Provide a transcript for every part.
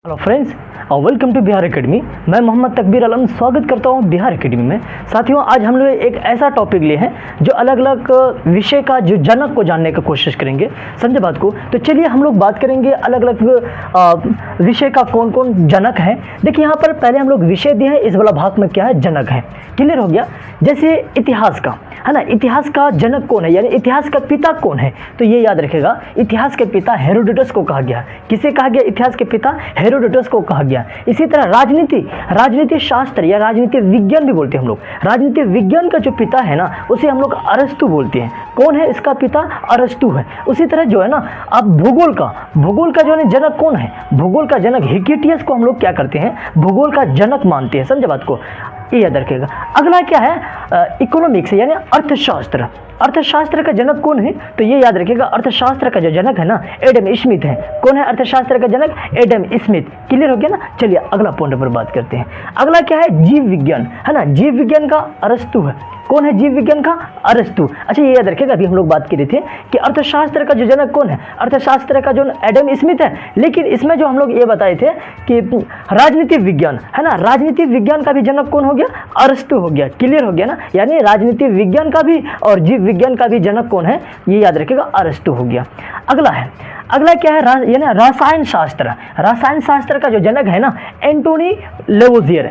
Hello friends, welcome to Bihar academy. मैं मोहम्मद तकबीर आलम स्वागत करता हूं बिहार एकेडमी में। साथियों, आज हम लोग एक ऐसा टॉपिक लिए हैं जो अलग अलग विषय का जो जनक को जानने की कोशिश करेंगे। समझे बात को? तो चलिए हम लोग बात करेंगे अलग अलग विषय का कौन कौन जनक है। देखिए यहाँ पर पहले हम लोग विषय दिए हैं, इस वाला भाग में क्या है, जनक है। क्लियर हो गया? जैसे इतिहास का है ना, इतिहास का जनक कौन है, यानी इतिहास का पिता कौन है, तो ये याद रखेगा, इतिहास के पिता हेरोडोटस को कहा गया। किसे कहा गया? इतिहास के पिता हेरोडोटस को कहा गया। इसी तरह राजनीति शास्त्र या राजनीति विज्ञान भी बोलते हैं हम लोग। राजनीति विज्ञान का जो पिता है ना, उसे हम लोग अरस्तु बोलते हैं। कौन है इसका पिता? अरस्तु है। उसी तरह जो है ना, अब भूगोल का जो है जनक कौन है? भूगोल का जनक हिकेटियस को हम लोग क्या करते हैं, भूगोल का जनक मानते हैं। समझे बात को? ये याद रखेगा। अगला क्या है? इकोनॉमिक्स यानी अर्थशास्त्र का जनक कौन है? तो ये याद रखिएगा, अर्थशास्त्र का जो जनक है ना, एडम स्मिथ है। कौन है अर्थशास्त्र का जनक? Adam Smith. क्लियर हो गया ना? चलिए अगला पॉइंट पर बात करते हैं। अगला क्या है? जीव विज्ञान है ना, जीव विज्ञान का अरस्तु है। कौन है जीव विज्ञान का? अरस्तु। अच्छा, ये याद रखिएगा, अभी हम लोग बात कर रहे थे कि अर्थशास्त्र का जो जनक कौन है, अर्थशास्त्र का जो एडम स्मिथ है। लेकिन इसमें जो हम लोग ये बताए थे कि राजनीतिक विज्ञान है ना, राजनीतिक विज्ञान का भी जनक कौन हो गया? अरस्तु हो गया। क्लियर हो गया ना? यानी राजनीतिक विज्ञान का भी और जीव विज्ञान का भी जनक कौन है, ये याद रखिएगा, अरस्तु हो गया। अगला क्या है? यानी रसायन शास्त्र का जो जनक है ना, एंटोनी लेवोजियर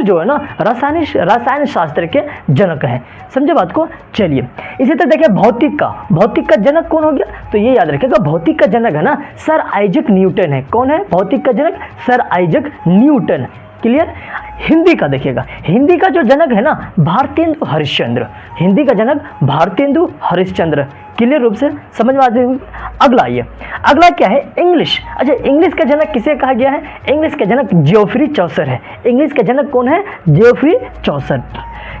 जो है ना, रसायन शास्त्र के जनक है। समझे बात को? चलिए इसी तरह देखिए, भौतिक का जनक कौन हो गया? तो ये याद रखिएगा, भौतिक का जनक है ना, सर आइजक न्यूटन है। कौन है भौतिक का जनक? Sir Isaac Newton. Clear? Hindi का देखिएगा, हिंदी का जो जनक है ना, भारतेंदु हरिश्चंद्र। हिंदी का जनक भारतेंदु हरिश्चंद्र। क्लियर रूप से समझ में आते हैं? अगला क्या है? इंग्लिश। अच्छा, इंग्लिश का जनक किसे कहा गया है? इंग्लिश का जनक जियोफ्री चौसर है। इंग्लिश का जनक कौन है? जियोफ्री चौसर।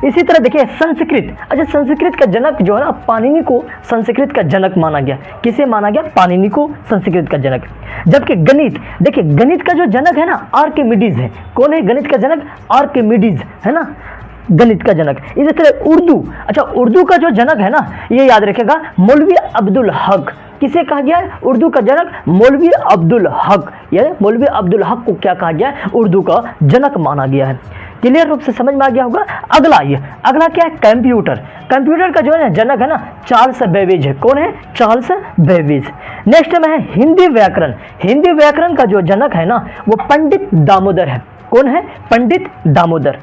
इसी तरह देखिए, संस्कृत। अच्छा, संस्कृत का जनक जो है ना, पाणिनि को संस्कृत का जनक माना गया। किसे माना गया? पाणिनि को संस्कृत का जनक। जबकि गणित, देखिए गणित का जो जनक है ना, आर्किमिडीज है। कौन है गणित का जनक? आर्किमिडीज है ना, गणित का जनक। इसी तरह उर्दू। अच्छा, उर्दू का जो जनक है ना, ये याद रखेगा, मौलवी अब्दुल हक। किसे कहा गया है? उर्दू का जनक मौलवी अब्दुल हक। यानी मौलवी अब्दुल हक को क्या कहा गया है? उर्दू का जनक माना गया है। क्लियर रूप से समझ में आ गया होगा? अगला क्या है? कंप्यूटर का जो है जनक है ना, चार्ल्स बेबेज है। कौन है? Charles Babbage. नेक्स्ट में है हिंदी व्याकरण का जो जनक है ना, वो पंडित दामोदर है। कौन है? पंडित दामोदर।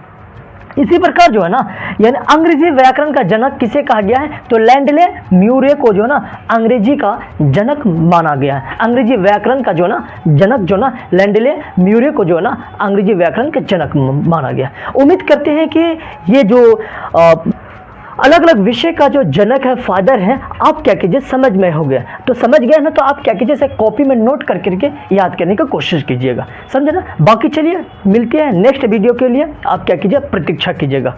इसी प्रकार जो है ना, यानी अंग्रेजी व्याकरण का जनक किसे कहा गया है? तो लैंडले म्यूरे को जो है ना, अंग्रेजी का जनक माना गया है। अंग्रेजी व्याकरण का जो है ना जनक जो ना, लैंडले म्यूरे को जो है ना, अंग्रेजी व्याकरण के जनक माना गया। उम्मीद करते हैं कि ये जो अलग अलग विषय का जो जनक है, फादर है, आप क्या कीजिए, समझ में हो गया। तो समझ गए ना, तो आप क्या कीजिए, इसे कॉपी में नोट करके याद करने की कोशिश कीजिएगा। समझे ना? बाकी चलिए मिलते हैं नेक्स्ट वीडियो के लिए। आप क्या कीजिए, प्रतीक्षा कीजिएगा।